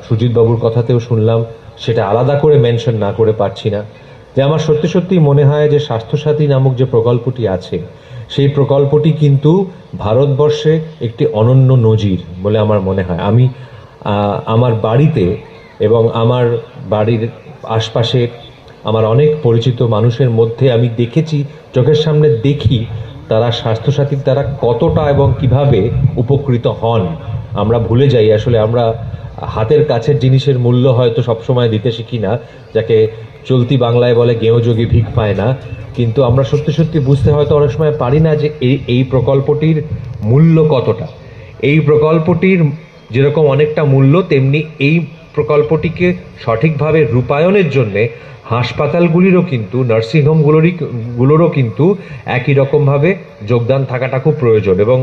সুজিত বাবুর কথাতেও শুনলাম, সেটা আলাদা করে মেনশন না করে পারছি না, যে আমার সত্যি সত্যি মনে হয় যে স্বাস্থ্যসাথী নামক যে প্রকল্পটি আছে সেই প্রকল্পটি কিন্তু ভারতবর্ষে একটি অনন্য নজির বলে আমার মনে হয়। আমি আমার বাড়িতে এবং আমার বাড়ির আশপাশে আমার অনেক পরিচিত মানুষের মধ্যে আমি দেখেছি, চোখের সামনে দেখি তারা স্বাস্থ্যসাথীর দ্বারা কতটা এবং কিভাবে উপকৃত হন। আমরা ভুলে যাই আসলে, আমরা হাতের কাছের জিনিসের মূল্য হয়তো সবসময় দিতে শিখি না, যাকে চলতি বাংলায় বলে গেঁয়ো যোগী ভিক পায় না। কিন্তু আমরা সত্যি সত্যি বুঝতে হয়তো অনেক সময় পারি না যে এই প্রকল্পটির মূল্য কতটা। এই প্রকল্পটির যেরকম অনেকটা মূল্য, তেমনি এই প্রকল্পটিকে সঠিকভাবে রূপায়ণের জন্যে হাসপাতালগুলিরও কিন্তু, নার্সিংহোমগুলোরও কিন্তু একই রকমভাবে যোগদান থাকাটা খুব প্রয়োজন। এবং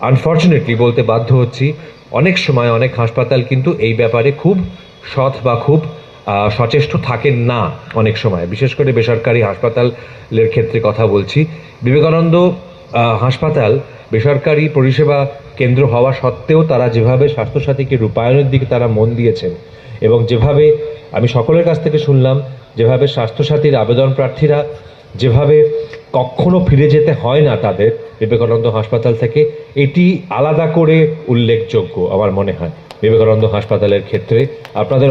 আনফর্চুনেটলি বলতে বাধ্য হচ্ছি, অনেক সময় অনেক হাসপাতাল কিন্তু এই ব্যাপারে খুব সৎ বা খুব সচেষ্ট থাকেন না। অনেক সময় বিশেষ করে বেসরকারি হাসপাতালের ক্ষেত্রে কথা বলছি। বিবেকানন্দ হাসপাতাল বেসরকারি পরিষেবা কেন্দ্র হওয়া সত্ত্বেও তারা যেভাবে স্বাস্থ্যসাথীকে রূপায়ণের দিকে তারা মন দিয়েছেন, এবং যেভাবে আমি সকলের কাছ থেকে শুনলাম, যেভাবে স্বাস্থ্যসাথীর আবেদন প্রার্থীরা যেভাবে কখনো ফিরে যেতে হয় না তাদের বিবেকানন্দ হাসপাতাল থেকে, এটি আলাদা করে উল্লেখযোগ্য আমার মনে হয় বিবেকানন্দ হাসপাতালের ক্ষেত্রে। আপনাদের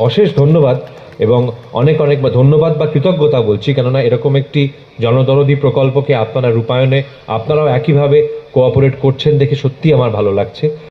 অশেষ ধন্যবাদ, এবং অনেক অনেক ধন্যবাদ বা কৃতজ্ঞতা বলছি, কেননা এরকম একটি জনদরদী প্রকল্পকে আপনারা রূপায়ণে আপনারাও একইভাবে কোঅপারেট করছেন দেখে সত্যি আমার ভালো লাগছে।